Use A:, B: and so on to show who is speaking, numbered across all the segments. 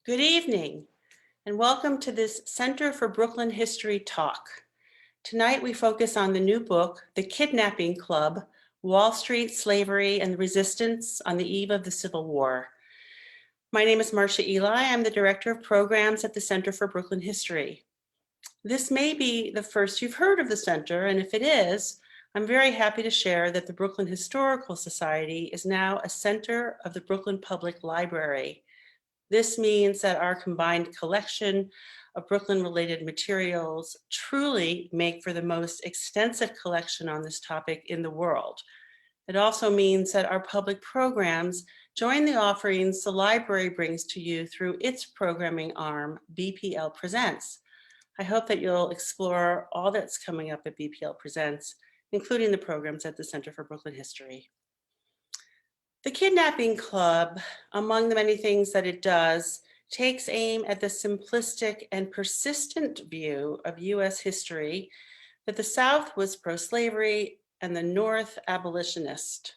A: Good evening, and welcome to this Center for Brooklyn History talk. Tonight we focus on the new book, The Kidnapping Club, Wall Street, Slavery, and Resistance on the Eve of the Civil War. My name is Marcia Eli. I'm the Director of Programs at the Center for Brooklyn History. This may be the first you've heard of the center, and if it is, I'm very happy to share that the Brooklyn Historical Society is now a center of the Brooklyn Public Library. This means that our combined collection of Brooklyn-related materials truly make for the most extensive collection on this topic in the world. It also means that our public programs join the offerings the library brings to you through its programming arm, BPL Presents. I hope that you'll explore all that's coming up at BPL Presents, including the programs at the Center for Brooklyn History. The Kidnapping Club, among the many things that it does, takes aim at the simplistic and persistent view of US history that the South was pro-slavery and the North abolitionist.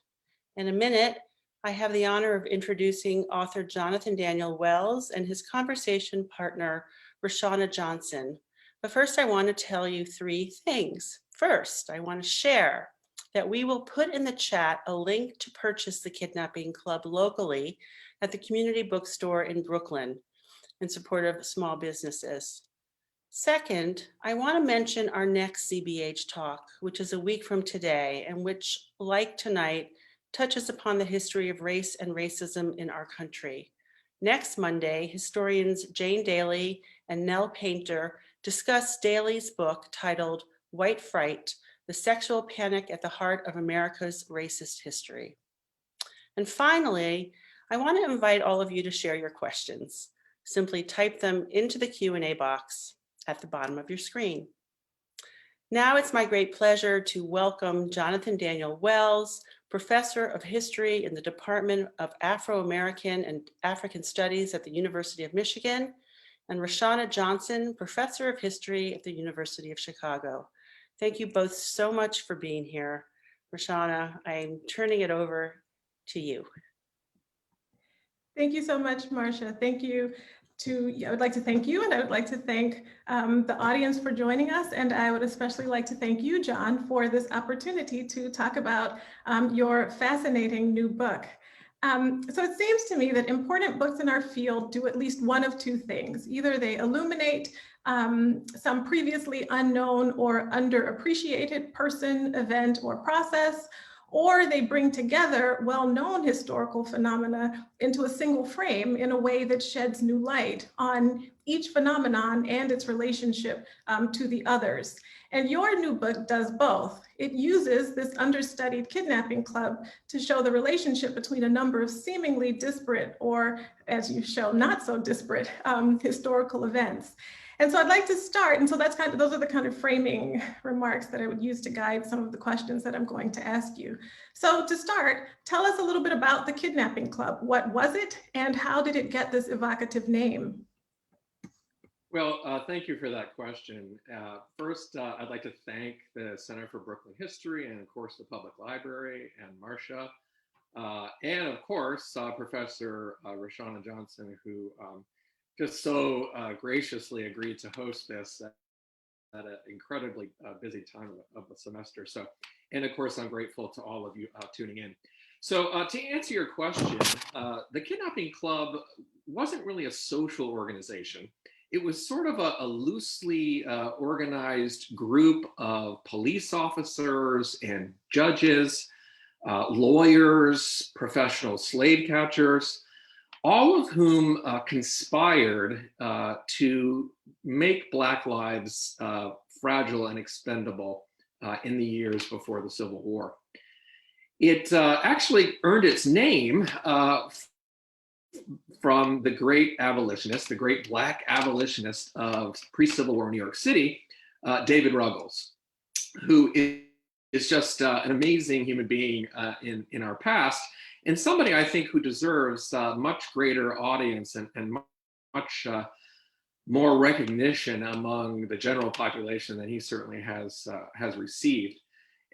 A: In a minute, I have the honor of introducing author Jonathan Daniel Wells and his conversation partner, Rashauna Johnson. But first, I want to tell you three things. First, I want to share that we will put in the chat a link to purchase the Kidnapping Club locally at the community bookstore in Brooklyn in support of small businesses. Second, I want to mention our next CBH talk, which is a week from today, and which, like tonight, touches upon the history of race and racism in our country. Next Monday, historians Jane Daly and Nell Painter discuss Daly's book titled White Fright: The Sexual Panic at the Heart of America's Racist History. And finally, I want to invite all of you to share your questions. Simply type them into the Q&A box at the bottom of your screen. Now it's my great pleasure to welcome Jonathan Daniel Wells, Professor of History in the Department of Afro-American and African Studies at the University of Michigan, and Rashauna Johnson, Professor of History at the University of Chicago. Thank you both so much for being here. Rashauna, I'm turning it over to you.
B: Thank you so much, Marcia. Thank you I would like to thank you, and I would like to thank the audience for joining us. And I would especially like to thank you, John, for this opportunity to talk about your fascinating new book. So it seems to me that important books in our field do at least one of two things. Either they illuminate some previously unknown or underappreciated person, event, or process, or they bring together well-known historical phenomena into a single frame in a way that sheds new light on each phenomenon and its relationship to the others. And your new book does both. It uses this understudied Kidnapping Club to show the relationship between a number of seemingly disparate, or as you show, not so disparate historical events. And so I'd like to start, and so those are the kind of framing remarks that I would use to guide some of the questions that I'm going to ask you. So to start, tell us a little bit about the Kidnapping Club. What was it, and how did it get this evocative name?
C: Well, thank you for that question. First, I'd like to thank the Center for Brooklyn History and, of course, the Public Library and Marcia, and, of course, Professor Rashauna Johnson, who just so graciously agreed to host this at an incredibly busy time of the semester. So, and of course, I'm grateful to all of you tuning in. So to answer your question, the Kidnapping Club wasn't really a social organization. It was sort of a loosely organized group of police officers and judges, lawyers, professional slave catchers, all of whom conspired to make Black lives fragile and expendable in the years before the Civil War. It actually earned its name from the great abolitionist, the great Black abolitionist of pre-Civil War New York City, David Ruggles, who is just an amazing human being in our past, and somebody I think who deserves much greater audience and much more recognition among the general population than he certainly has received.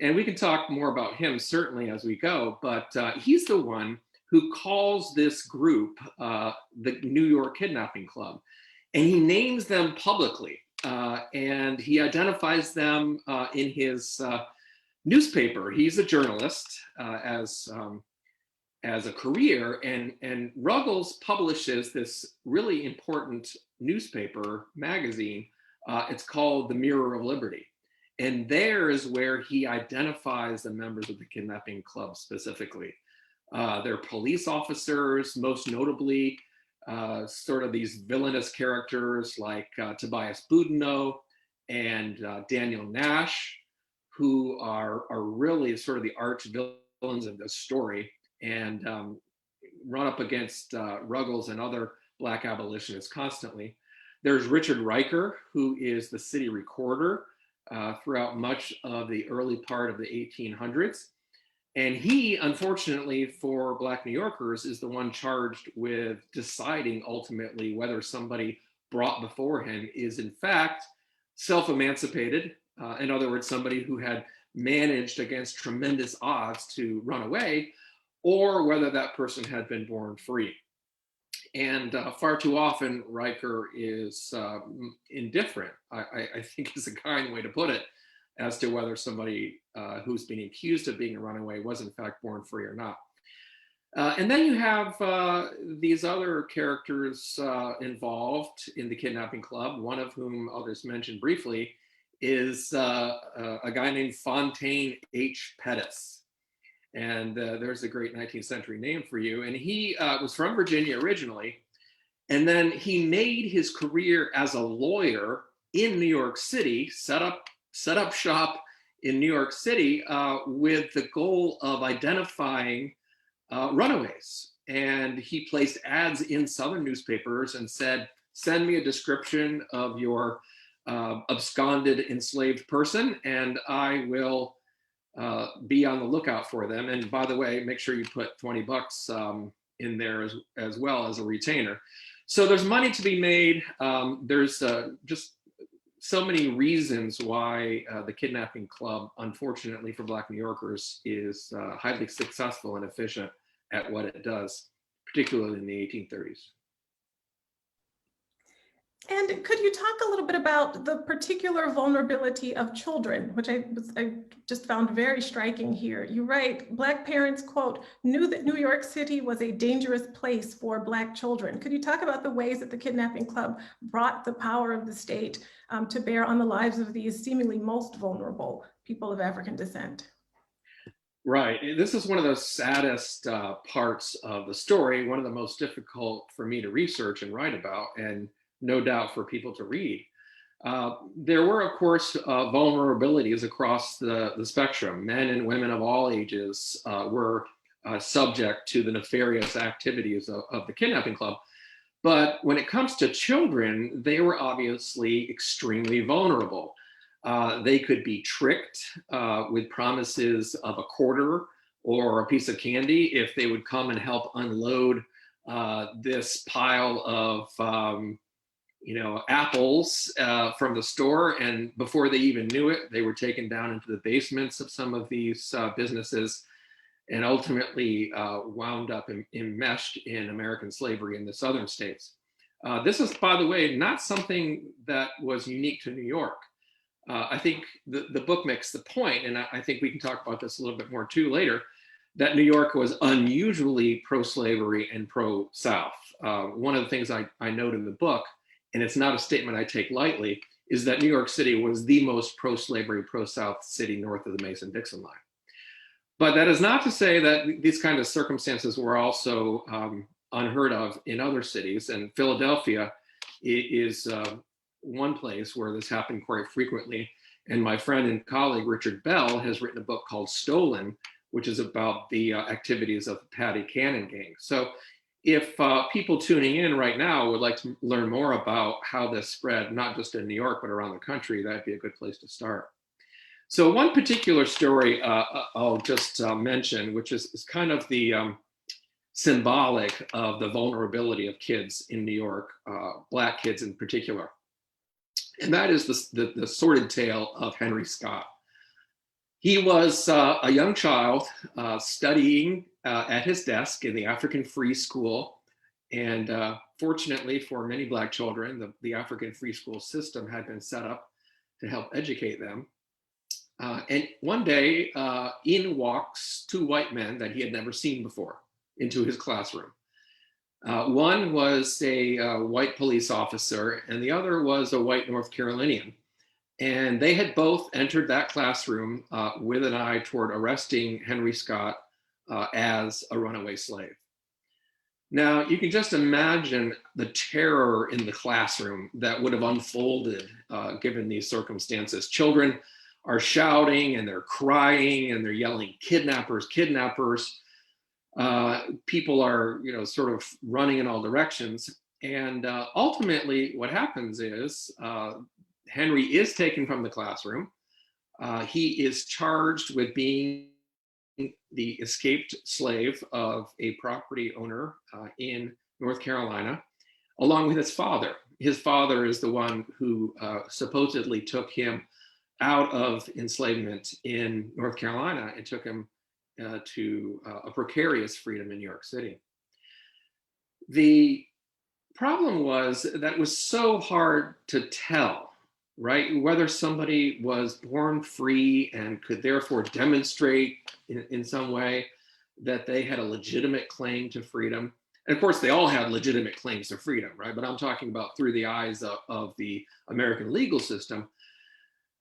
C: And we can talk more about him certainly as we go, but he's the one who calls this group the New York Kidnapping Club. And he names them publicly, and he identifies them in his newspaper. He's a journalist as a career, and Ruggles publishes this really important newspaper magazine. It's called The Mirror of Liberty. And there is where he identifies the members of the Kidnapping Club specifically. They're police officers, most notably sort of these villainous characters like Tobias Boudinot and Daniel Nash, who are really sort of the arch villains of this story, and run up against Ruggles and other Black abolitionists constantly. There's Richard Riker, who is the city recorder throughout much of the early part of the 1800s. And he, unfortunately for Black New Yorkers, is the one charged with deciding ultimately whether somebody brought before him is in fact self-emancipated. In other words, somebody who had managed against tremendous odds to run away, or whether that person had been born free. And far too often, Riker is indifferent, I think is a kind way to put it, as to whether somebody who's being accused of being a runaway was in fact born free or not. And then you have these other characters involved in the Kidnapping Club, one of whom I'll just mention briefly is a guy named Fontaine H. Pettis. And there's a great 19th century name for you. And he was from Virginia originally. And then he made his career as a lawyer in New York City, set up shop in New York City with the goal of identifying runaways. And he placed ads in Southern newspapers and said, send me a description of your absconded enslaved person, and I will be on the lookout for them. And by the way, make sure you put 20 bucks in there as well as a retainer. So there's money to be made. There's just so many reasons why the Kidnapping Club, unfortunately for Black New Yorkers, is highly successful and efficient at what it does, particularly in the 1830s.
B: And could you talk a little bit about the particular vulnerability of children, which I just found very striking here. You write, Black parents, quote, knew that New York City was a dangerous place for Black children. Could you talk about the ways that the Kidnapping Club brought the power of the state to bear on the lives of these seemingly most vulnerable people of African descent?
C: Right. This is one of the saddest parts of the story, one of the most difficult for me to research and write about, and no doubt for people to read. There were, of course, vulnerabilities across the spectrum. Men and women of all ages were subject to the nefarious activities of the Kidnapping Club. But when it comes to children, they were obviously extremely vulnerable. They could be tricked with promises of a quarter or a piece of candy if they would come and help unload this pile of apples from the store. And before they even knew it, they were taken down into the basements of some of these businesses and ultimately wound up enmeshed in American slavery in the southern states. This is, by the way, not something that was unique to New York. I think the book makes the point, and I think we can talk about this a little bit more too later, that New York was unusually pro-slavery and pro-South. One of the things I note in the book, and it's not a statement I take lightly, is that New York City was the most pro-slavery, pro-South city north of the Mason-Dixon line. But that is not to say that these kind of circumstances were also unheard of in other cities. And Philadelphia is one place where this happened quite frequently. And my friend and colleague, Richard Bell, has written a book called Stolen, which is about the activities of the Patty Cannon gang. So if people tuning in right now would like to learn more about how this spread, not just in New York, but around the country, that'd be a good place to start. So one particular story I'll just mention, which is kind of the symbolic of the vulnerability of kids in New York, Black kids in particular. And that is the sordid tale of Henry Scott. He was a young child studying at his desk in the African Free School. And fortunately for many Black children, the African Free School system had been set up to help educate them. And one day, in walks two white men that he had never seen before into his classroom. One was a white police officer, and the other was a white North Carolinian. And they had both entered that classroom with an eye toward arresting Henry Scott as a runaway slave. Now, you can just imagine the terror in the classroom that would have unfolded given these circumstances. Children are shouting and they're crying and they're yelling, "Kidnappers, kidnappers." People are, sort of running in all directions. And ultimately, what happens is Henry is taken from the classroom. He is charged with being the escaped slave of a property owner in North Carolina, along with his father. His father is the one who supposedly took him out of enslavement in North Carolina and took him to a precarious freedom in New York City. The problem was that it was so hard to tell, right? Whether somebody was born free and could therefore demonstrate in some way that they had a legitimate claim to freedom. And of course, they all had legitimate claims to freedom, right? But I'm talking about through the eyes of the American legal system.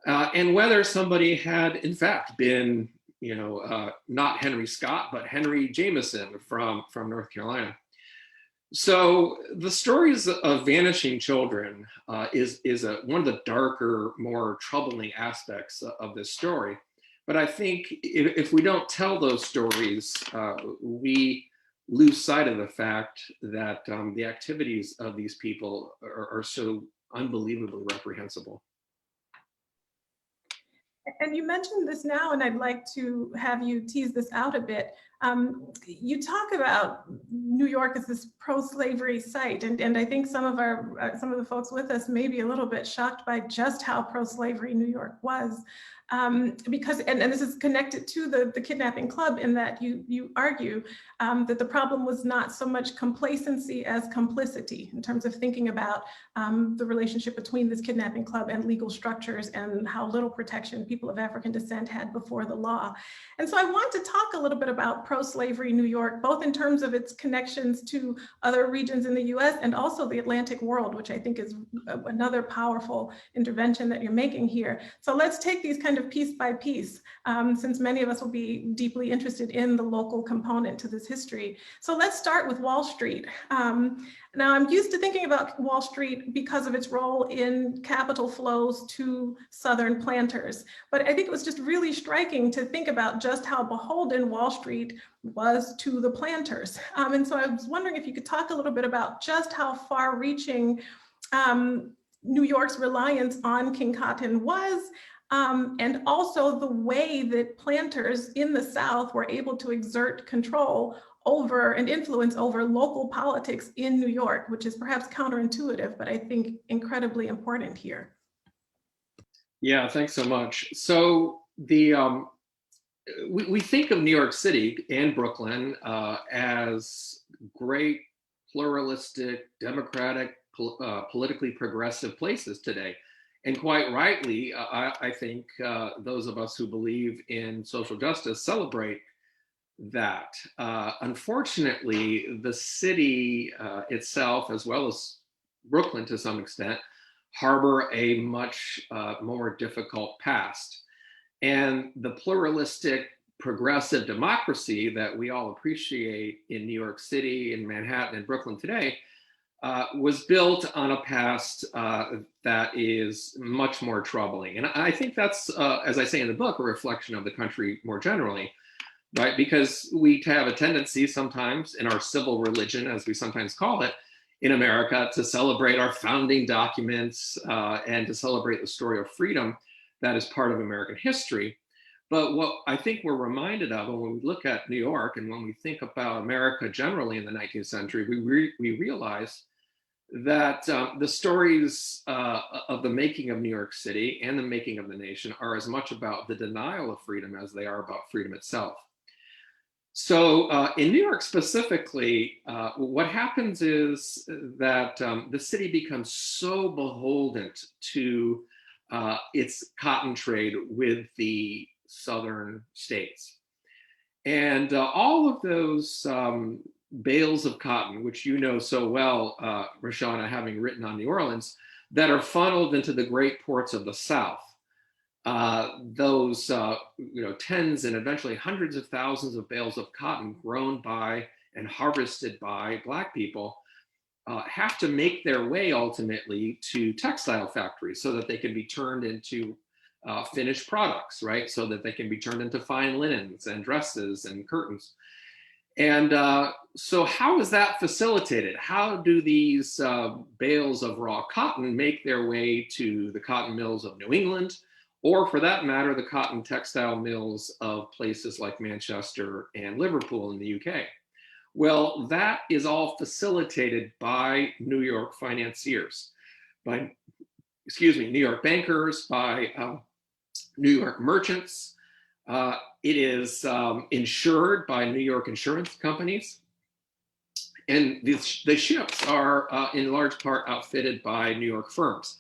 C: And whether somebody had, in fact, been, not Henry Scott, but Henry Jameson from North Carolina. So the stories of vanishing children is one of the darker, more troubling aspects of this story. But I think if we don't tell those stories, we lose sight of the fact that the activities of these people are so unbelievably reprehensible.
B: And you mentioned this now, and I'd like to have you tease this out a bit. You talk about New York as this pro-slavery site, and I think some of the folks with us may be a little bit shocked by just how pro-slavery New York was, because and this is connected to the Kidnapping Club in that you argue that the problem was not so much complacency as complicity in terms of thinking about the relationship between this Kidnapping Club and legal structures and how little protection people of African descent had before the law. And so I want to talk a little bit about pro-slavery New York, both in terms of its connections to other regions in the US and also the Atlantic world, which I think is another powerful intervention that you're making here. So let's take these kind of piece by piece, since many of us will be deeply interested in the local component to this history. So let's start with Wall Street. Now, I'm used to thinking about Wall Street because of its role in capital flows to Southern planters. But I think it was just really striking to think about just how beholden Wall Street was to the planters. And so I was wondering if you could talk a little bit about just how far-reaching New York's reliance on King Cotton was, and also the way that planters in the South were able to exert control over and influence over local politics in New York, which is perhaps counterintuitive, but I think incredibly important here.
C: Yeah, thanks so much. So we think of New York City and Brooklyn as great, pluralistic, democratic, politically progressive places today. And quite rightly, I think those of us who believe in social justice celebrate that. Unfortunately, the city itself, as well as Brooklyn to some extent, harbor a much more difficult past. And the pluralistic, progressive democracy that we all appreciate in New York City, in Manhattan, and Brooklyn today was built on a past that is much more troubling. And I think that's, as I say in the book, a reflection of the country more generally. Right, because we have a tendency sometimes in our civil religion, as we sometimes call it, in America, to celebrate our founding documents and to celebrate the story of freedom that is part of American history. But what I think we're reminded of when we look at New York and when we think about America generally in the 19th century, we realize that the stories of the making of New York City and the making of the nation are as much about the denial of freedom as they are about freedom itself. So in New York specifically, what happens is that the city becomes so beholden to its cotton trade with the southern states. And all of those bales of cotton, which you know so well, Rashauna, having written on New Orleans, that are funneled into the great ports of the South. Those tens and eventually hundreds of thousands of bales of cotton grown by and harvested by Black people have to make their way ultimately to textile factories so that they can be turned into finished products, right? So that they can be turned into fine linens and dresses and curtains. And so how is that facilitated? How do these bales of raw cotton make their way to the cotton mills of New England, or for that matter, the cotton textile mills of places like Manchester and Liverpool in the UK? Well, that is all facilitated by New York financiers, by, New York bankers, by New York merchants. It is insured by New York insurance companies. And the ships are in large part outfitted by New York firms.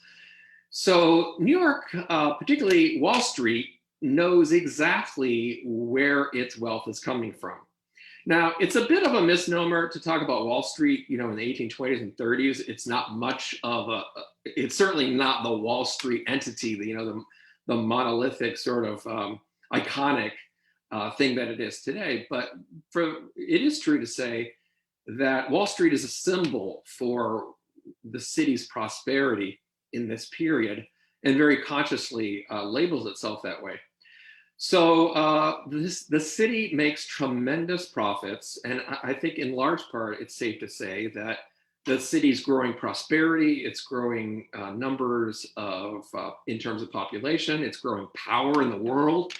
C: So New York, particularly Wall Street, knows exactly where its wealth is coming from. Now, it's a bit of a misnomer to talk about Wall Street, in the 1820s and 30s. It's not much of it's certainly not the Wall Street entity, the monolithic sort of iconic thing that it is today. But it is true to say that Wall Street is a symbol for the city's prosperity in this period, and very consciously labels itself that way. So the city makes tremendous profits, and I think in large part it's safe to say that the city's growing prosperity, its growing numbers of in terms of population, its growing power in the world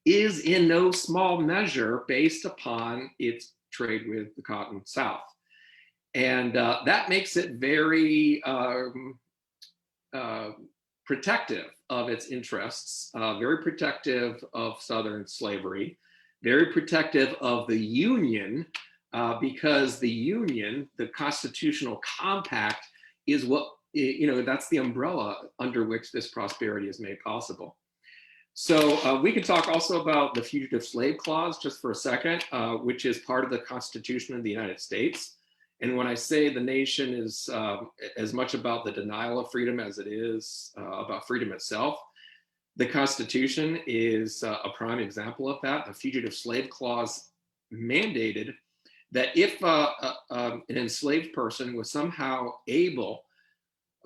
C: is in no small measure based upon its trade with the Cotton South. And that makes it very protective of its interests, very protective of Southern slavery, very protective of the Union, because the Union, the constitutional compact, is what, that's the umbrella under which this prosperity is made possible. So we could talk also about the Fugitive Slave Clause just for a second, which is part of the Constitution of the United States. And when I say the nation is as much about the denial of freedom as it is about freedom itself, the Constitution is a prime example of that. The Fugitive Slave Clause mandated that if an enslaved person was somehow able,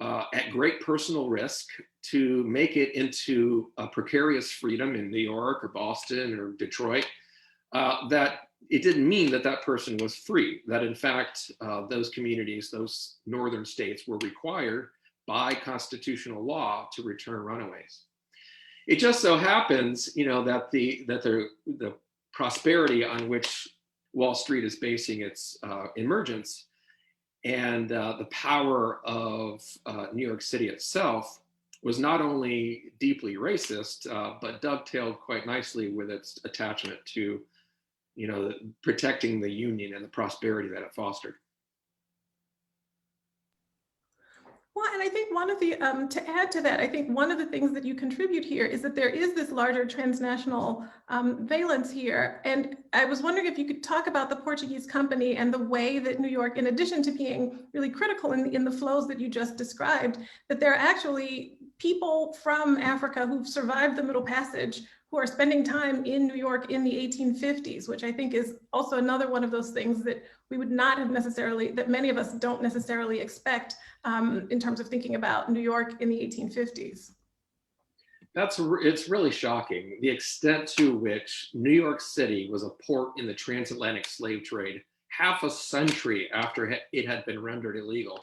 C: at great personal risk, to make it into a precarious freedom in New York or Boston or Detroit, that it didn't mean that that person was free, that in fact, those communities, those northern states were required by constitutional law to return runaways. It just so happens, that the prosperity on which Wall Street is basing its emergence and the power of New York City itself was not only deeply racist, but dovetailed quite nicely with its attachment to protecting the Union and the prosperity that it fostered.
B: Well, and I think one of the, to add to that, I think one of the things that you contribute here is that there is this larger transnational valence here. And I was wondering if you could talk about the Portuguese company and the way that New York, in addition to being really critical in the flows that you just described, that there are actually people from Africa who've survived the Middle Passage who are spending time in New York in the 1850s, which I think is also another one of those things that we would not have necessarily, that many of us don't necessarily expect in terms of thinking about New York in the 1850s.
C: It's really shocking, the extent to which New York City was a port in the transatlantic slave trade half a century after it had been rendered illegal.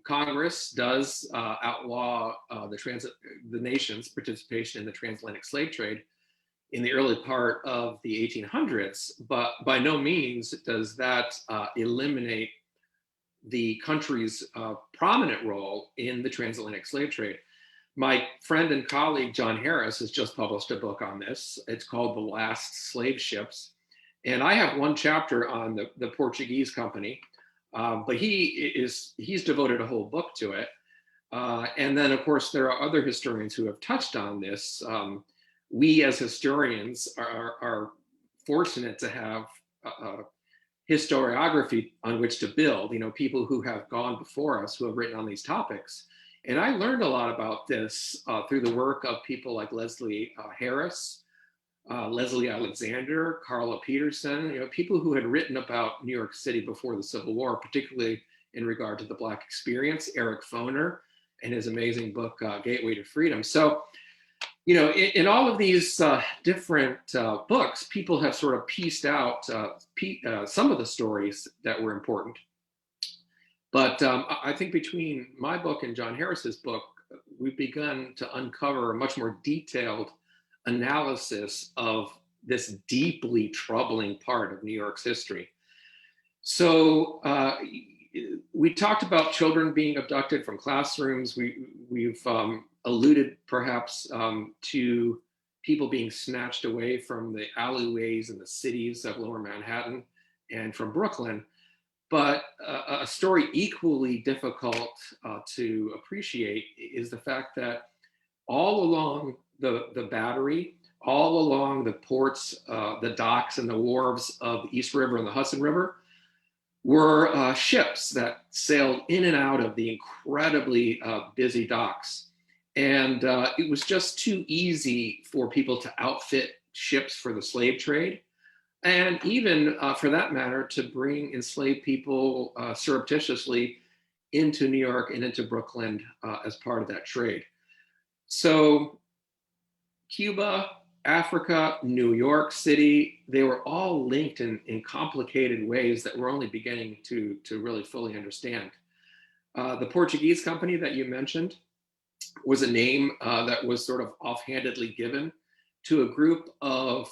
C: Congress does outlaw the nation's participation in the transatlantic slave trade in the early part of the 1800s, but by no means does that eliminate the country's prominent role in the transatlantic slave trade. My friend and colleague, John Harris, has just published a book on this. It's called The Last Slave Ships. And I have one chapter on the Portuguese company, but he's devoted a whole book to it. And then, of course, there are other historians who have touched on this. We as historians are fortunate to have historiography on which to build, people who have gone before us, who have written on these topics. And I learned a lot about this through the work of people like Leslie Harris, Leslie Alexander, Carla Peterson, people who had written about New York City before the Civil War, particularly in regard to the Black experience, Eric Foner and his amazing book, Gateway to Freedom. So, in all of these different books, people have sort of pieced out some of the stories that were important. But I think between my book and John Harris's book, we've begun to uncover a much more detailed analysis of this deeply troubling part of New York's history. So we talked about children being abducted from classrooms. We've alluded perhaps to people being snatched away from the alleyways in the cities of Lower Manhattan and from Brooklyn. But a story equally difficult to appreciate is the fact that all along the Battery, all along the ports, the docks and the wharves of the East River and the Hudson River were ships that sailed in and out of the incredibly busy docks. And it was just too easy for people to outfit ships for the slave trade. And even, for that matter, to bring enslaved people surreptitiously into New York and into Brooklyn as part of that trade. So Cuba, Africa, New York City, they were all linked in complicated ways that we're only beginning to really fully understand. The Portuguese company that you mentioned was a name that was sort of offhandedly given to a group of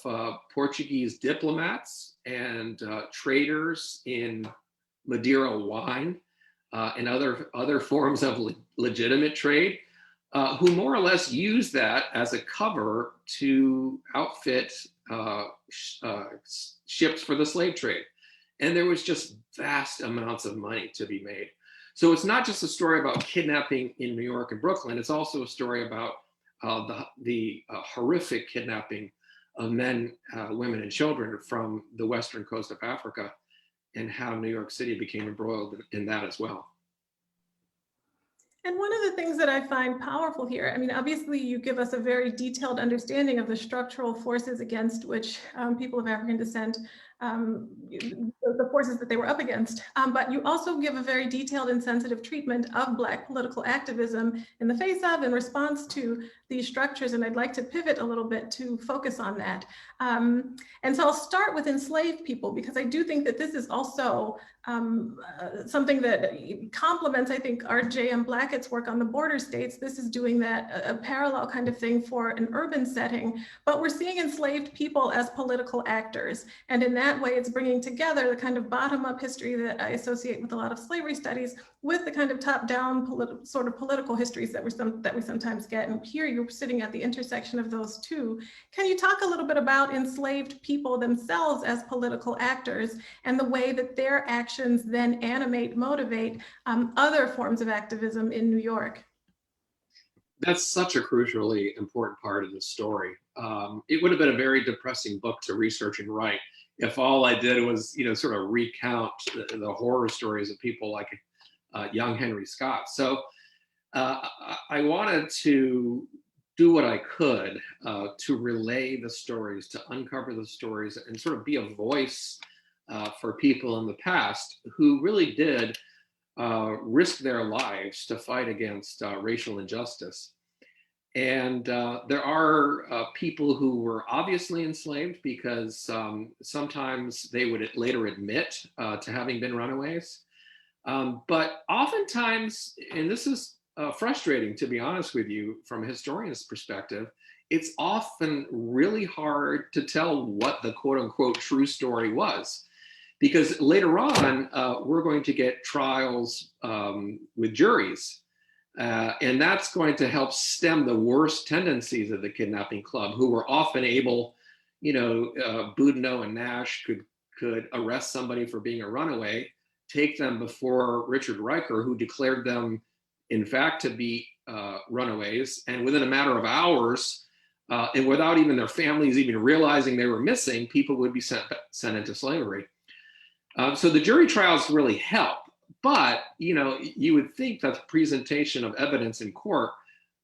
C: Portuguese diplomats and traders in Madeira wine and other forms of legitimate trade, who more or less used that as a cover to outfit ships for the slave trade. And there was just vast amounts of money to be made. So it's not just a story about kidnapping in New York and Brooklyn, it's also a story about the horrific kidnapping of men, women, and children from the western coast of Africa, and how New York City became embroiled in that as well.
B: And one of the things that I find powerful here, I mean, obviously you give us a very detailed understanding of the structural forces against which people of African descent, the forces that they were up against, but you also give a very detailed and sensitive treatment of Black political activism in the face of, in response to these structures. And I'd like to pivot a little bit to focus on that. And so I'll start with enslaved people, because I do think that this is also something that complements, I think, our J.M. Blackett's work on the border states. This is doing that, a parallel kind of thing for an urban setting, but we're seeing enslaved people as political actors. And in that way, it's bringing together the kind of bottom-up history that I associate with a lot of slavery studies with the kind of top-down sort of political histories that we sometimes get. And here you're sitting at the intersection of those two. Can you talk a little bit about enslaved people themselves as political actors and the way that their actions then animate, motivate other forms of activism in New York?
C: That's such a crucially important part of the story. It would have been a very depressing book to research and write if all I did was, sort of recount the horror stories of people like young Henry Scott. So I wanted to do what I could to relay the stories, to uncover the stories, and sort of be a voice for people in the past who really did risk their lives to fight against racial injustice. And there are people who were obviously enslaved because sometimes they would later admit to having been runaways. But oftentimes, and this is frustrating to be honest with you from a historian's perspective, it's often really hard to tell what the quote unquote true story was. Because later on, we're going to get trials with juries. And that's going to help stem the worst tendencies of the Kidnapping Club, who were often able, Boudinot and Nash could arrest somebody for being a runaway, take them before Richard Riker, who declared them, in fact, to be runaways, and within a matter of hours, and without even their families even realizing they were missing, people would be sent into slavery. So the jury trials really help, but you would think that the presentation of evidence in court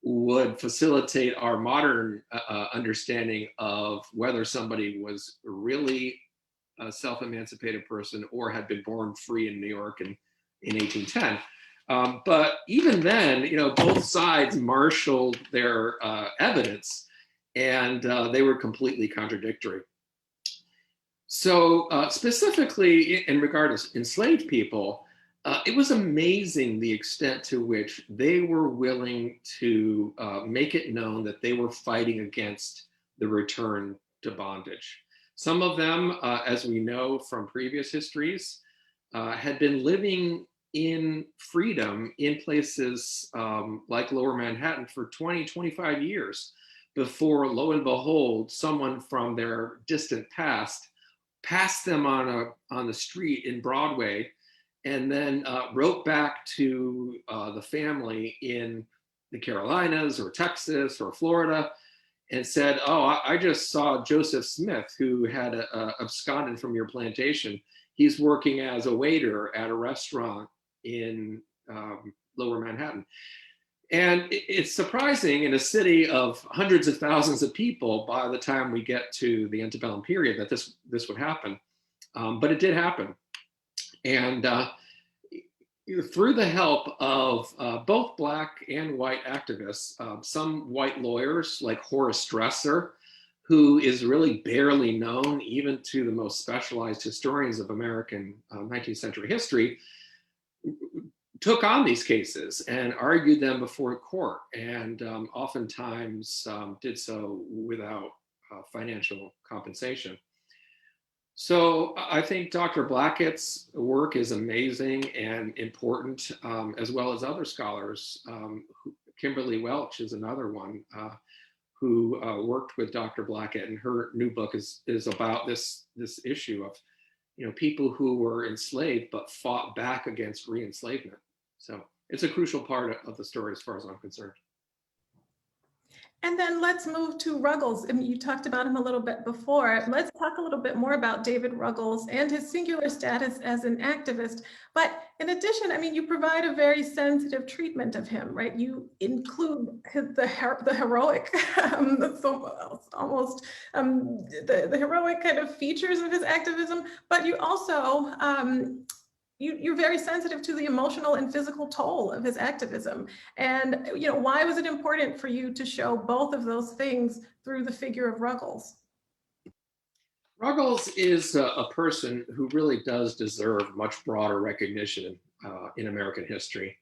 C: would facilitate our modern understanding of whether somebody was really a self-emancipated person or had been born free in New York in 1810. But even then, both sides marshaled their evidence, and they were completely contradictory. So specifically in regard to enslaved people, it was amazing the extent to which they were willing to make it known that they were fighting against the return to bondage. Some of them, as we know from previous histories, had been living in freedom in places like Lower Manhattan for 20, 25 years before, lo and behold, someone from their distant past passed them on the street in Broadway, and then wrote back to the family in the Carolinas or Texas or Florida and said, "Oh, I just saw Joseph Smith, who had absconded from your plantation. He's working as a waiter at a restaurant in Lower Manhattan." And it's surprising in a city of hundreds of thousands of people by the time we get to the Antebellum period that this would happen. But it did happen. And through the help of both Black and white activists, some white lawyers like Horace Dresser, who is really barely known even to the most specialized historians of American 19th century history, took on these cases and argued them before court, and oftentimes did so without financial compensation. So I think Dr. Blackett's work is amazing and important, as well as other scholars. Kimberly Welch is another one who worked with Dr. Blackett, and her new book is about this issue of people who were enslaved but fought back against re-enslavement. So it's a crucial part of the story as far as I'm concerned.
B: And then let's move to Ruggles. I mean, you talked about him a little bit before. Let's talk a little bit more about David Ruggles and his singular status as an activist. But in addition, I mean, you provide a very sensitive treatment of him, right? You include the heroic, almost the heroic kind of features of his activism, but you also you're very sensitive to the emotional and physical toll of his activism. And why was it important for you to show both of those things through the figure of Ruggles?
C: Ruggles is a person who really does deserve much broader recognition in American history.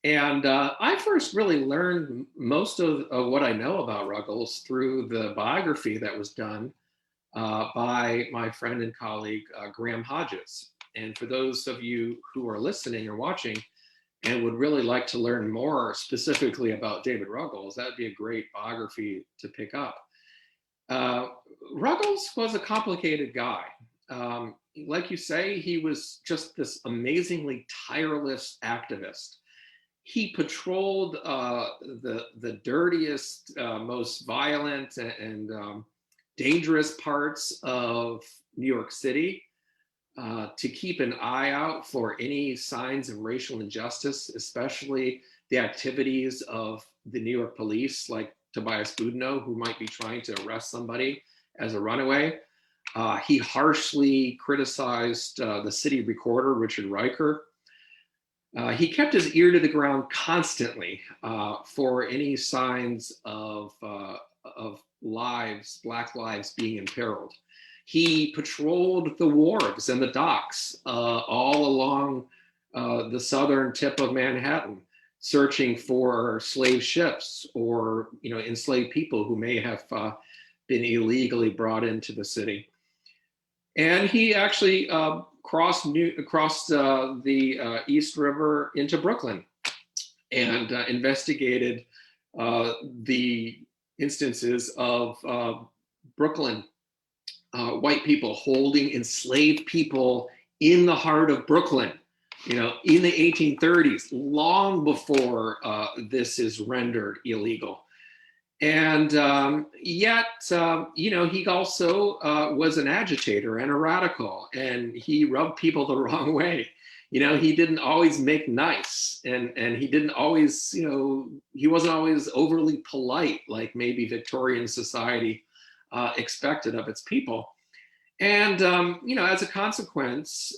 C: And I first really learned most of what I know about Ruggles through the biography that was done by my friend and colleague, Graham Hodges. And for those of you who are listening or watching and would really like to learn more specifically about David Ruggles, that would be a great biography to pick up. Ruggles was a complicated guy. Like you say, he was just this amazingly tireless activist. He patrolled the dirtiest, most violent and dangerous parts of New York City. To keep an eye out for any signs of racial injustice, especially the activities of the New York police, like Tobias Boudinot, who might be trying to arrest somebody as a runaway. He harshly criticized the city recorder, Richard Riker. He kept his ear to the ground constantly for any signs of lives, Black lives being imperiled. He patrolled the wharves and the docks all along the southern tip of Manhattan, searching for slave ships or enslaved people who may have been illegally brought into the city. And he actually crossed the East River into Brooklyn and investigated the instances of Brooklyn white people holding enslaved people in the heart of Brooklyn, in the 1830s, long before this is rendered illegal. And yet, he also was an agitator and a radical, and he rubbed people the wrong way. He didn't always make nice, and he didn't always, he wasn't always overly polite like maybe Victorian society expected of its people. And, as a consequence,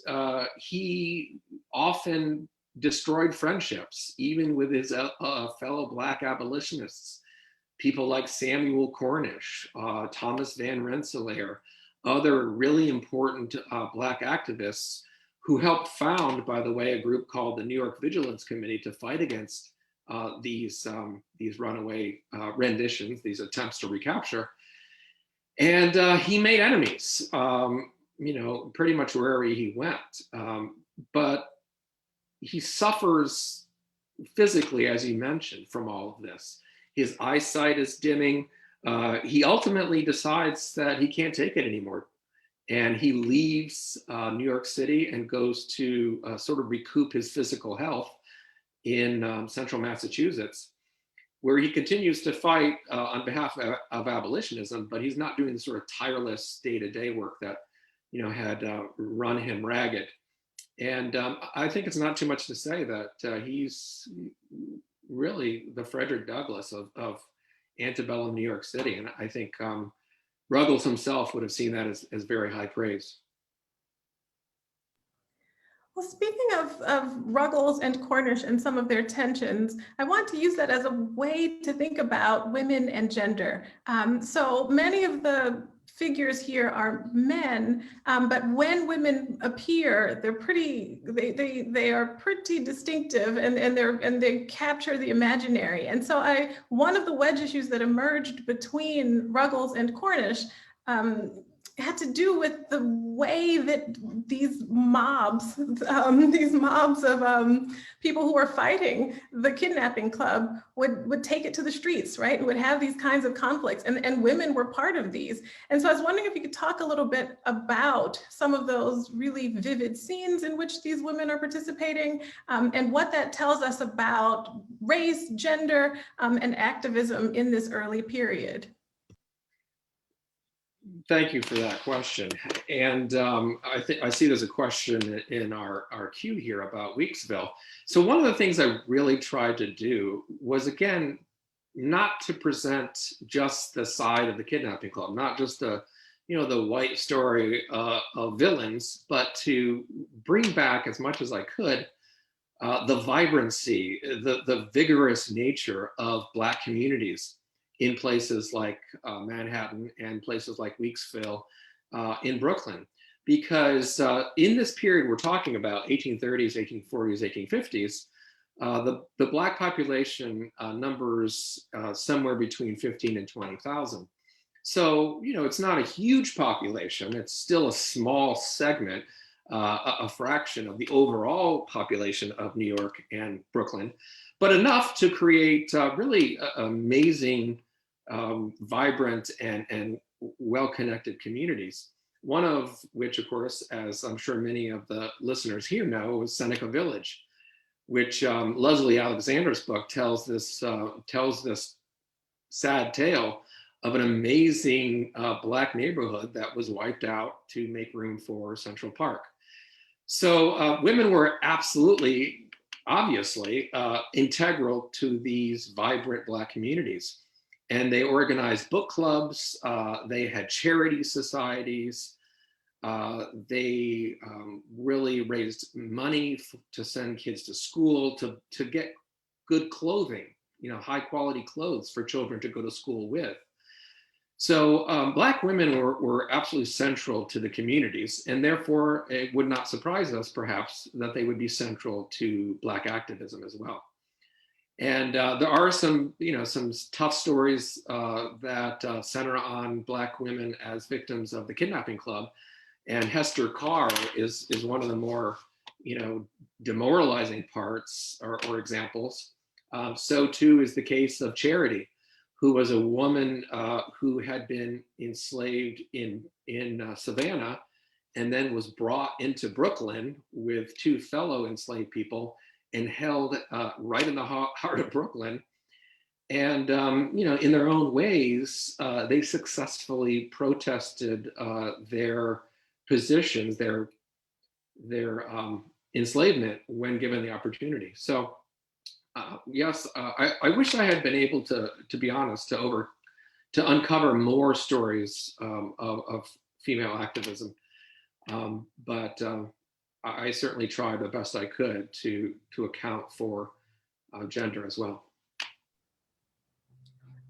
C: he often destroyed friendships, even with his fellow Black abolitionists, people like Samuel Cornish, Thomas Van Rensselaer, other really important Black activists who helped found, by the way, a group called the New York Vigilance Committee to fight against these runaway renditions, these attempts to recapture. And he made enemies, pretty much wherever he went. But he suffers physically, as you mentioned, from all of this. His eyesight is dimming. He ultimately decides that he can't take it anymore. And he leaves New York City and goes to sort of recoup his physical health in central Massachusetts, where he continues to fight on behalf of abolitionism, but he's not doing the sort of tireless day-to-day work that, had run him ragged. And I think it's not too much to say that he's really the Frederick Douglass of antebellum New York City. And I think Ruggles himself would have seen that as very high praise.
B: Well, speaking of Ruggles and Cornish and some of their tensions, I want to use that as a way to think about women and gender. So many of the figures here are men, but when women appear, they are pretty distinctive, and they capture the imaginary. And so one of the wedge issues that emerged between Ruggles and Cornish had to do with the way that these mobs of people who were fighting the Kidnapping Club would take it to the streets, right? And would have these kinds of conflicts, and women were part of these. And so I was wondering if you could talk a little bit about some of those really vivid scenes in which these women are participating, and what that tells us about race, gender, and activism in this early period.
C: Thank you for that question. And I see there's a question in our queue here about Weeksville. So one of the things I really tried to do was, again, not to present just the side of the Kidnapping Club, not just the white story of villains, but to bring back as much as I could the vibrancy, the vigorous nature of Black communities in places like Manhattan and places like Weeksville in Brooklyn. Because in this period we're talking about, 1830s, 1840s, 1850s, the Black population numbers somewhere between 15 and 20,000. So, it's not a huge population. It's still a small segment, a fraction of the overall population of New York and Brooklyn, but enough to create really amazing, vibrant and well-connected communities. One of which, of course, as I'm sure many of the listeners here know, was Seneca Village, which Leslie Alexander's book tells this sad tale of an amazing Black neighborhood that was wiped out to make room for Central Park. So women were absolutely, obviously, integral to these vibrant Black communities. And they organized book clubs, they had charity societies, they really raised money to send kids to school, to get good clothing, high quality clothes for children to go to school with. So Black women were absolutely central to the communities, and therefore it would not surprise us, perhaps, that they would be central to Black activism as well. And there are some tough stories that center on Black women as victims of the Kidnapping Club. And Hester Carr is one of the more, demoralizing parts or examples. So too is the case of Charity, who was a woman who had been enslaved in Savannah and then was brought into Brooklyn with two fellow enslaved people and held right in the heart of Brooklyn. And, in their own ways, they successfully protested their positions, their enslavement when given the opportunity. So, yes, I wish I had been able to be honest, to uncover more stories of female activism. But I certainly tried the best I could to account for gender as well.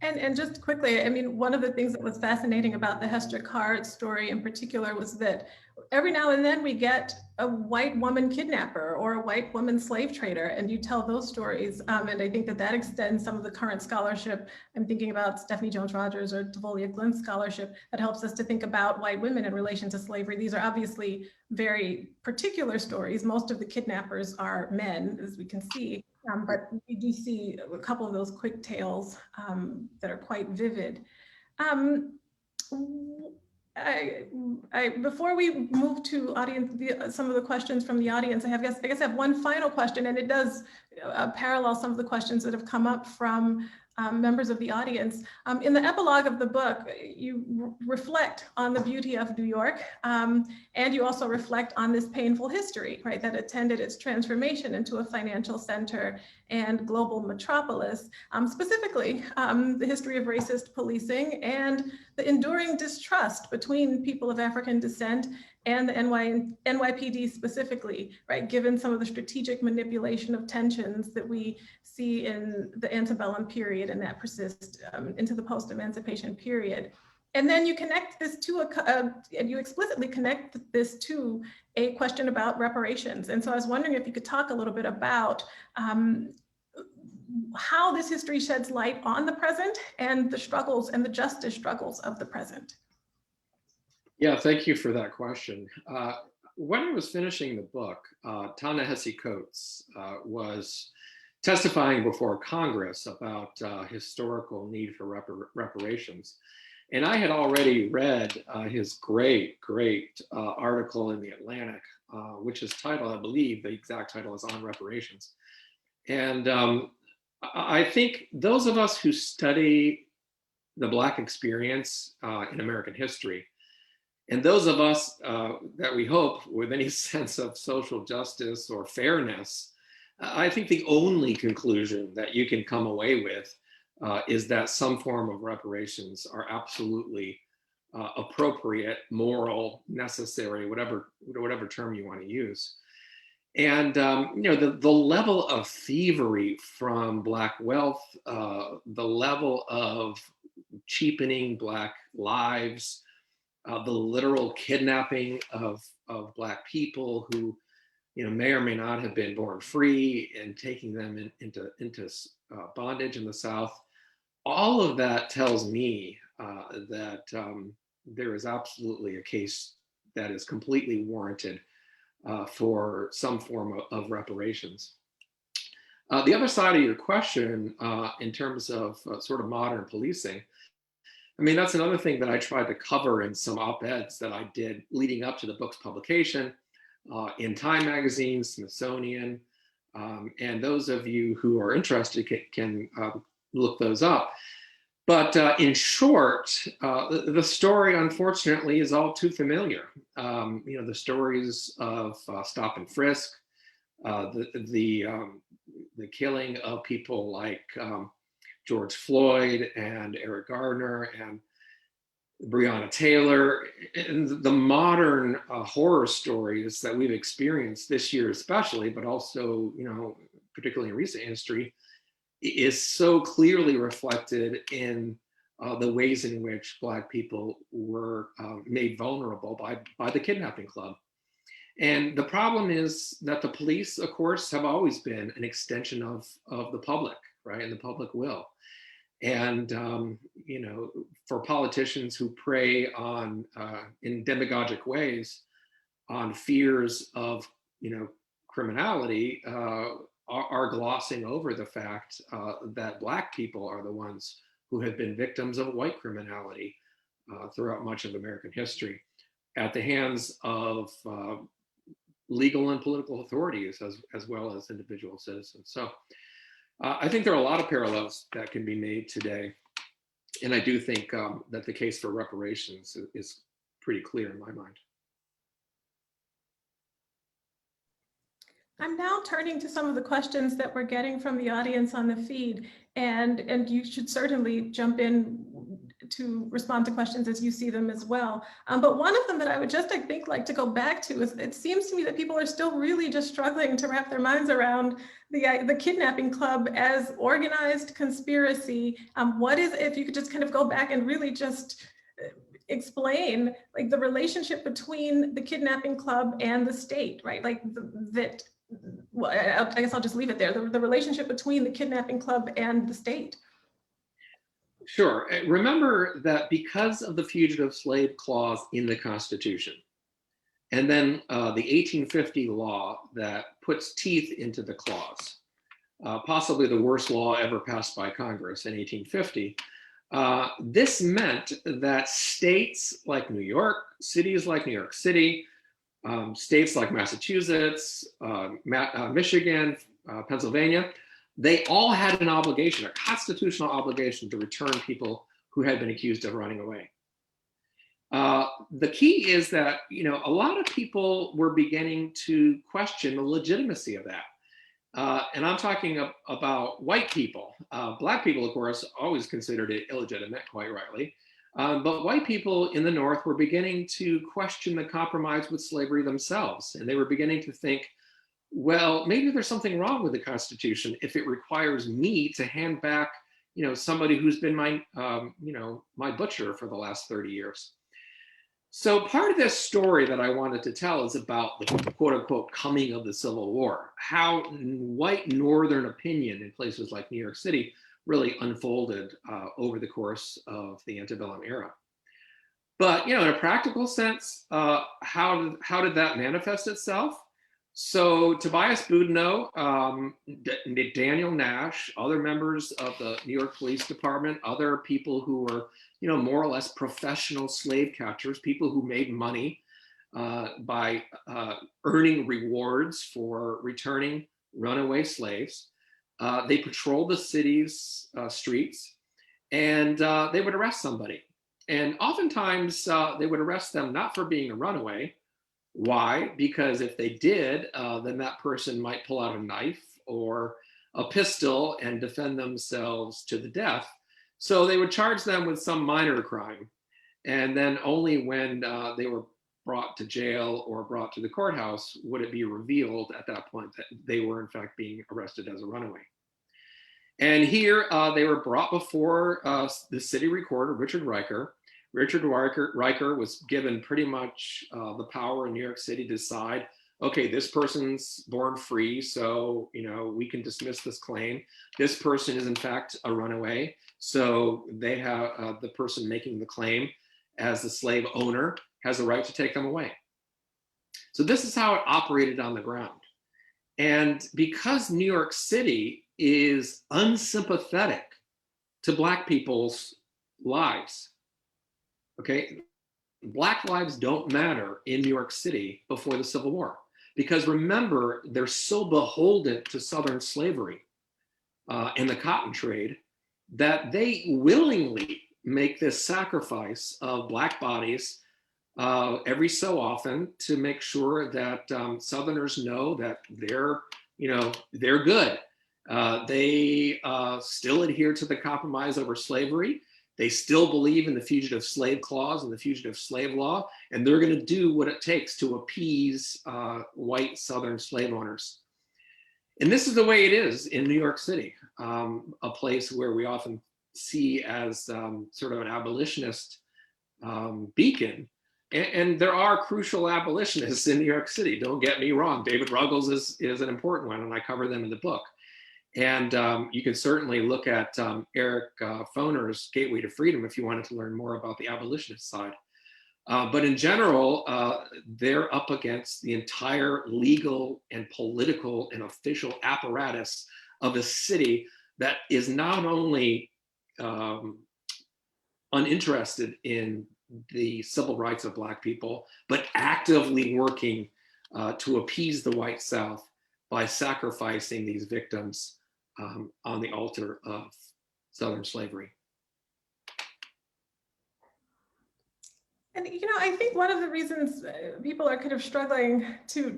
B: And just quickly, I mean, one of the things that was fascinating about the Hester Card story in particular was that every now and then we get a white woman kidnapper or a white woman slave trader, and you tell those stories. And I think that that extends some of the current scholarship. I'm thinking about Stephanie Jones-Rogers or Tavolia Glenn's scholarship that helps us to think about white women in relation to slavery. These are obviously very particular stories. Most of the kidnappers are men, as we can see. But we do see a couple of those quick tales that are quite vivid. Before we move to some of the questions from the audience, I guess I have one final question, and it does parallel some of the questions that have come up from members of the audience. In the epilogue of the book, you reflect on the beauty of New York, and you also reflect on this painful history, right, that attended its transformation into a financial center and global metropolis, specifically the history of racist policing and the enduring distrust between people of African descent and the NYPD specifically, right, given some of the strategic manipulation of tensions that we see in the antebellum period and that persists into the post-emancipation period. And then you connect this to and you explicitly connect this to a question about reparations. And so I was wondering if you could talk a little bit about how this history sheds light on the present and the struggles and the justice struggles of the present.
C: Yeah, thank you for that question. When I was finishing the book, Ta-Nehisi Coates was testifying before Congress about historical need for reparations. And I had already read his great article in the Atlantic, which is titled, I believe the exact title is On Reparations. And I think those of us who study the Black experience in American history, and those of us that we hope with any sense of social justice or fairness, I think the only conclusion that you can come away with is that some form of reparations are absolutely appropriate, moral, necessary, whatever term you want to use. And the level of thievery from Black wealth, the level of cheapening Black lives, the literal kidnapping of Black people who may or may not have been born free and taking them into bondage in the South. All of that tells me that there is absolutely a case that is completely warranted for some form of reparations. The other side of your question, in terms of sort of modern policing, I mean, that's another thing that I tried to cover in some op-eds that I did leading up to the book's publication in Time Magazine, Smithsonian, and those of you who are interested can look those up. But in short, the story, unfortunately, is all too familiar. The stories of stop and frisk, the killing of people like George Floyd and Eric Gardner and Breonna Taylor, and the modern horror stories that we've experienced this year especially, but also, particularly in recent history, is so clearly reflected in the ways in which Black people were made vulnerable by the Kidnapping Club. And the problem is that the police, of course, have always been an extension of the public, right, and the public will. And, for politicians who prey on, in demagogic ways, on fears of, criminality, are glossing over the fact that Black people are the ones who have been victims of white criminality throughout much of American history at the hands of legal and political authorities as well as individual citizens. So I think there are a lot of parallels that can be made today. And I do think that the case for reparations is pretty clear in my mind.
B: I'm now turning to some of the questions that we're getting from the audience on the feed, and you should certainly jump in to respond to questions as you see them as well. But one of them that I would just, I think, like to go back to is, it seems to me that people are still really just struggling to wrap their minds around the Kidnapping Club as organized conspiracy. What is, if you could just kind of go back and really just explain like the relationship between the Kidnapping Club and the state, right? Like that. Well, I guess I'll just leave it there. The relationship between the Kidnapping Club and the state.
C: Sure. Remember that because of the Fugitive Slave Clause in the Constitution, and then the 1850 law that puts teeth into the clause, possibly the worst law ever passed by Congress in 1850, this meant that states like New York, cities like New York City, states like Massachusetts, Michigan, Pennsylvania, they all had an obligation, a constitutional obligation, to return people who had been accused of running away. The key is that, a lot of people were beginning to question the legitimacy of that. And I'm talking about white people. Black people, of course, always considered it illegitimate, quite rightly. But white people in the North were beginning to question the compromise with slavery themselves. And they were beginning to think, well, maybe there's something wrong with the Constitution if it requires me to hand back, somebody who's been my, my butcher for the last 30 years. So part of this story that I wanted to tell is about the quote unquote coming of the Civil War, how white Northern opinion in places like New York City really unfolded over the course of the antebellum era. But, in a practical sense, how did that manifest itself? So Tobias Boudinot, Daniel Nash, other members of the New York Police Department, other people who were, more or less professional slave catchers, people who made money by earning rewards for returning runaway slaves. They patrolled the city's streets, and they would arrest somebody. And oftentimes they would arrest them not for being a runaway. Why? Because if they did, then that person might pull out a knife or a pistol and defend themselves to the death. So they would charge them with some minor crime. And then only when they were brought to jail or brought to the courthouse would it be revealed at that point that they were in fact being arrested as a runaway. And here they were brought before the city recorder, Richard Riker. Richard Riker was given pretty much the power in New York City to decide, okay, this person's born free, so we can dismiss this claim. This person is in fact a runaway, so they have the person making the claim as the slave owner has a right to take them away. So this is how it operated on the ground. And because New York City is unsympathetic to Black people's lives, okay, Black lives don't matter in New York City before the Civil War, because remember, they're so beholden to Southern slavery and the cotton trade that they willingly make this sacrifice of Black bodies every so often to make sure that Southerners know that they're good. They still adhere to the compromise over slavery. They still believe in the Fugitive Slave Clause and the Fugitive Slave Law, and they're going to do what it takes to appease white Southern slave owners. And this is the way it is in New York City, a place where we often see as sort of an abolitionist beacon. And there are crucial abolitionists in New York City, don't get me wrong. David Ruggles is an important one, and I cover them in the book. And you can certainly look at Eric Foner's Gateway to Freedom if you wanted to learn more about the abolitionist side. But in general, they're up against the entire legal and political and official apparatus of a city that is not only uninterested in the civil rights of Black people, but actively working to appease the white South by sacrificing these victims on the altar of Southern slavery.
B: And I think one of the reasons people are kind of struggling to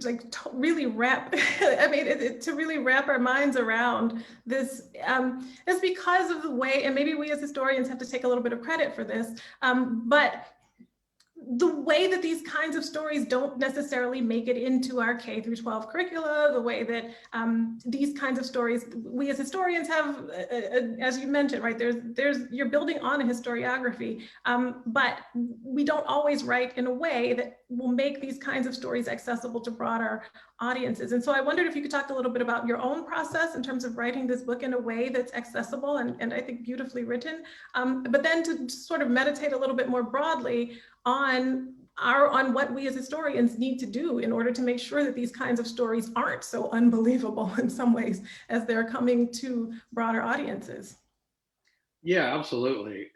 B: really wrap, I mean, to really wrap our minds around this is because of the way, and maybe we as historians have to take a little bit of credit for this, but the way that these kinds of stories don't necessarily make it into our K through 12 curricula, the way that these kinds of stories, we as historians have, as you mentioned, right, you're building on a historiography, but we don't always write in a way that will make these kinds of stories accessible to broader audiences. And so I wondered if you could talk a little bit about your own process in terms of writing this book in a way that's accessible and I think beautifully written, but then to sort of meditate a little bit more broadly on what we as historians need to do in order to make sure that these kinds of stories aren't so unbelievable in some ways as they're coming to broader audiences.
C: Yeah, absolutely.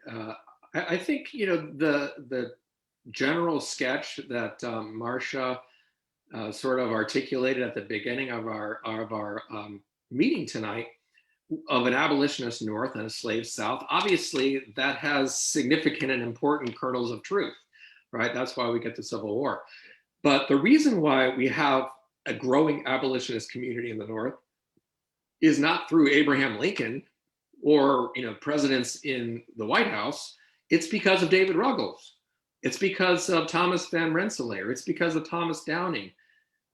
C: I think the general sketch that Marcia sort of articulated at the beginning of our meeting tonight of an abolitionist North and a slave South, obviously that has significant and important kernels of truth, right? That's why we get the Civil War. But the reason why we have a growing abolitionist community in the North is not through Abraham Lincoln or presidents in the White House. It's because of David Ruggles. It's because of Thomas Van Rensselaer. It's because of Thomas Downing.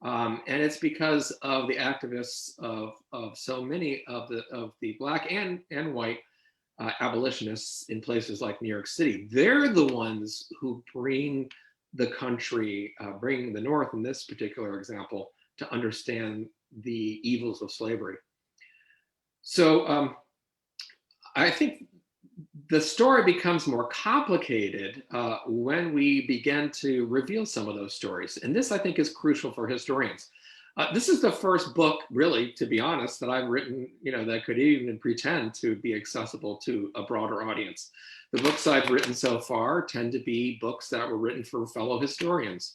C: And it's because of the activists of so many of the Black and white abolitionists in places like New York City. They're the ones who bring the country, bring the North in this particular example, to understand the evils of slavery. So I think the story becomes more complicated when we begin to reveal some of those stories. And this, I think, is crucial for historians. This is the first book, really, to be honest, that I've written, that could even pretend to be accessible to a broader audience. The books I've written so far tend to be books that were written for fellow historians.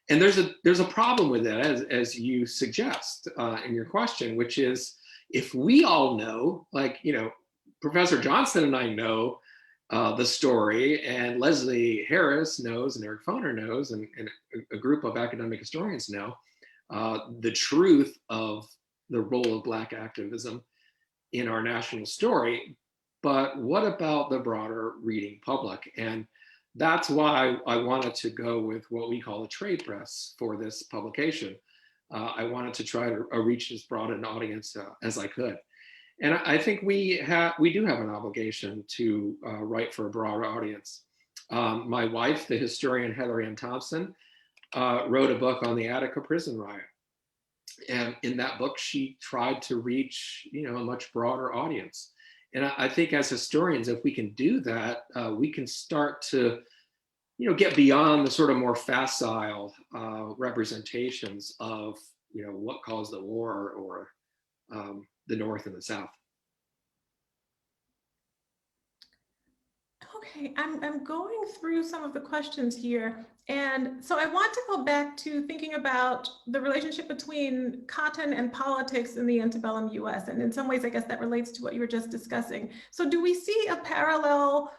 C: And there's a problem with that, as you suggest in your question, which is, if we all know, Professor Johnson and I know the story, and Leslie Harris knows, and Eric Foner knows, and a group of academic historians know the truth of the role of Black activism in our national story. But what about the broader reading public? And that's why I wanted to go with what we call a trade press for this publication. I wanted to try to reach as broad an audience as I could. And I think we do have an obligation to write for a broader audience. My wife, the historian Heather Ann Thompson, wrote a book on the Attica prison riot. And in that book, she tried to reach, a much broader audience. And I think as historians, if we can do that, we can start to, get beyond the sort of more facile representations of, what caused the war or the North and the South.
B: Okay, I'm going through some of the questions here. And so I want to go back to thinking about the relationship between cotton and politics in the antebellum US. And in some ways, I guess that relates to what you were just discussing. So do we see a parallel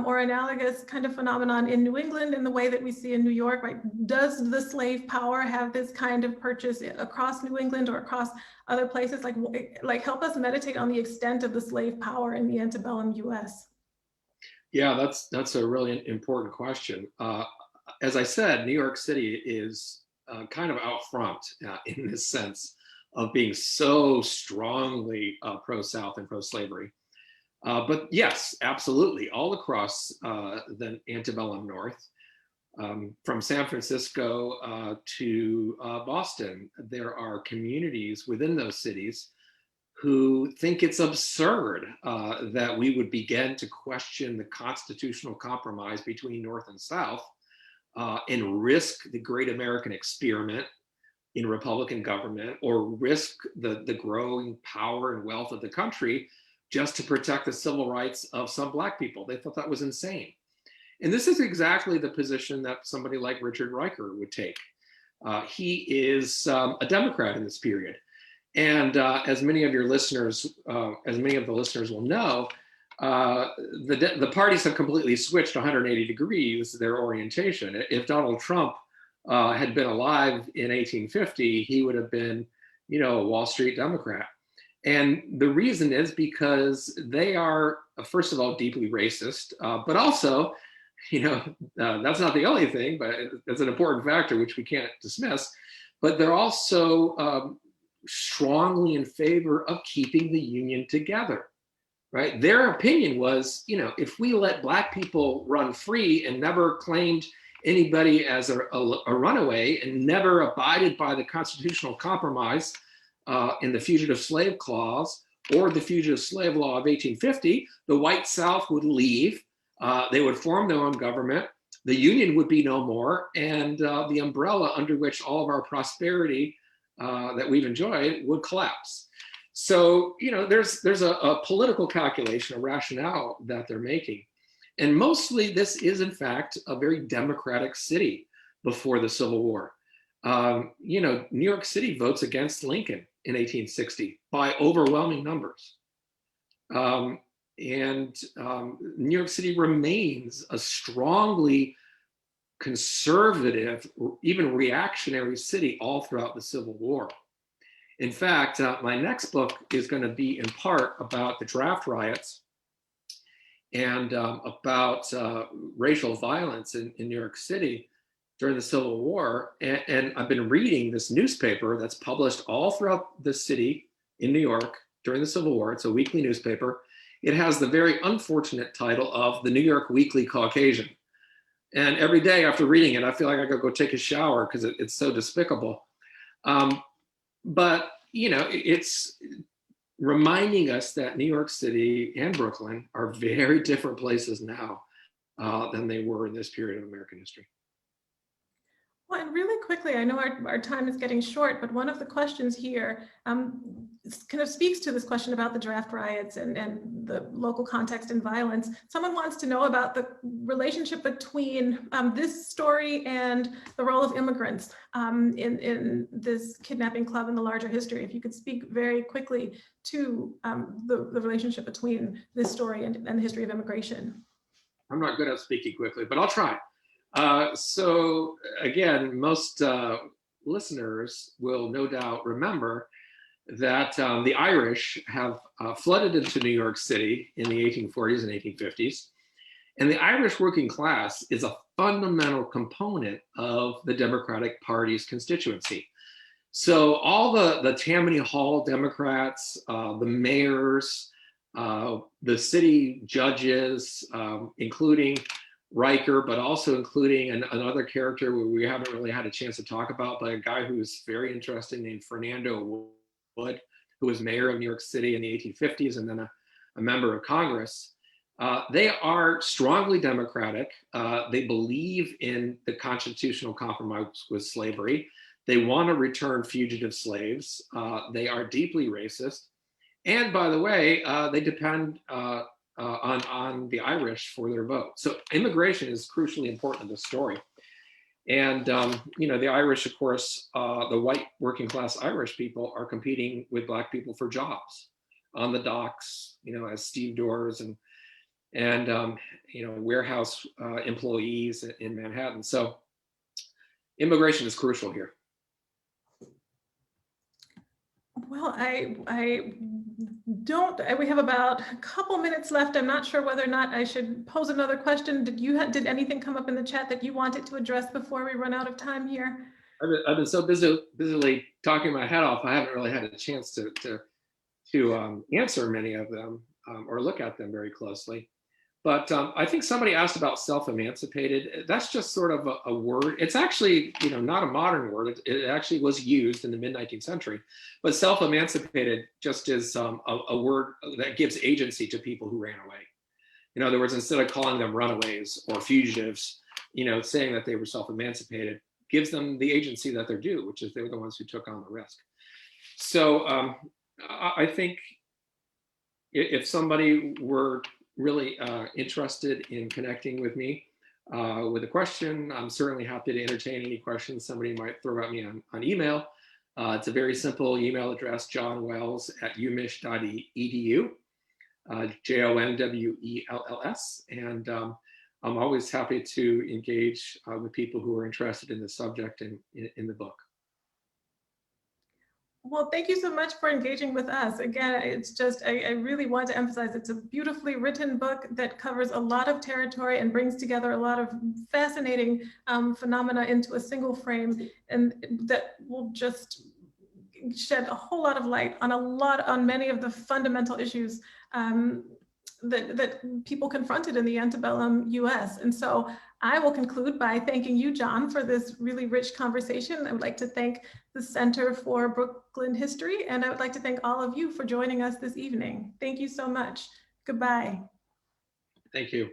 B: or analogous kind of phenomenon in New England in the way that we see in New York, right? Does the slave power have this kind of purchase across New England or across other places? Like help us meditate on the extent of the slave power in the antebellum US.
C: Yeah, that's a really important question. As I said, New York City is kind of out front in this sense of being so strongly pro-South and pro-slavery. But yes, absolutely, all across the antebellum North, from San Francisco to Boston, there are communities within those cities who think it's absurd that we would begin to question the constitutional compromise between North and South and risk the great American experiment in Republican government, or risk the growing power and wealth of the country just to protect the civil rights of some Black people. They thought that was insane. And this is exactly the position that somebody like Richard Riker would take. He is a Democrat in this period. And as many of your listeners, as many of the listeners will know, the parties have completely switched 180 degrees their orientation. If Donald Trump had been alive in 1850, he would have been, a Wall Street Democrat. And the reason is because they are, first of all, deeply racist, but also, that's not the only thing, but it's an important factor which we can't dismiss. But they're also strongly in favor of keeping the Union together, right? Their opinion was, if we let Black people run free and never claimed anybody as a runaway and never abided by the constitutional compromise in the Fugitive Slave Clause or the Fugitive Slave Law of 1850, the white South would leave. They would form their own government. The Union would be no more. And the umbrella under which all of our prosperity that we've enjoyed would collapse. So, there's a political calculation, a rationale that they're making. And mostly this is, in fact, a very democratic city before the Civil War. New York City votes against Lincoln in 1860 by overwhelming numbers. And New York City remains a strongly conservative, even reactionary city all throughout the Civil War. In fact, my next book is going to be in part about the draft riots and about racial violence in New York City during the Civil War. And I've been reading this newspaper that's published all throughout the city in New York during the Civil War. It's a weekly newspaper. It has the very unfortunate title of the New York Weekly Caucasian. And every day after reading it, I feel like I could go take a shower because it's so despicable. But, it's reminding us that New York City and Brooklyn are very different places now than they were in this period of American history.
B: Well, and really quickly, I know our time is getting short, but one of the questions here kind of speaks to this question about the draft riots and the local context and violence. Someone wants to know about the relationship between this story and the role of immigrants in this kidnapping club in the larger history. If you could speak very quickly to the relationship between this story and the history of immigration.
C: I'm not good at speaking quickly, but I'll try. So again, most listeners will no doubt remember that the Irish have flooded into New York City in the 1840s and 1850s. And the Irish working class is a fundamental component of the Democratic Party's constituency. So all the Tammany Hall Democrats, the mayors, the city judges, including Riker, but also including another character who we haven't really had a chance to talk about, but a guy who was very interesting named Fernando Wood, who was mayor of New York City in the 1850s and then a member of Congress. They are strongly Democratic. They believe in the constitutional compromise with slavery. They want to return fugitive slaves. They are deeply racist. And by the way, they depend on the Irish for their vote. So immigration is crucially important in this story. And, the Irish, of course, the white working class Irish people are competing with Black people for jobs on the docks, as stevedores and warehouse employees in Manhattan. So immigration is crucial here.
B: Well, we have about a couple minutes left. I'm not sure whether or not I should pose another question. Did anything come up in the chat that you wanted to address before we run out of time here?
C: I've been so busily talking my head off, I haven't really had a chance to answer many of them or look at them very closely. But I think somebody asked about self-emancipated. That's just sort of a word. It's actually, not a modern word. It actually was used in the mid-19th century. But self-emancipated just is a word that gives agency to people who ran away. In other words, instead of calling them runaways or fugitives, saying that they were self-emancipated gives them the agency that they're due, which is they were the ones who took on the risk. So I think, if somebody were really interested in connecting with me with a question, I'm certainly happy to entertain any questions somebody might throw at me on email. It's a very simple email address, johnwells@umich.edu, JONWELLS. And I'm always happy to engage with people who are interested in the subject in the book.
B: Well, thank you so much for engaging with us. Again, it's just, I really want to emphasize it's a beautifully written book that covers a lot of territory and brings together a lot of fascinating phenomena into a single frame, and that will just shed a whole lot of light on many of the fundamental issues that people confronted in the antebellum US. And so I will conclude by thanking you, John, for this really rich conversation. I would like to thank the Center for Brooklyn History, and I would like to thank all of you for joining us this evening. Thank you so much. Goodbye.
C: Thank you.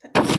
B: Thank you.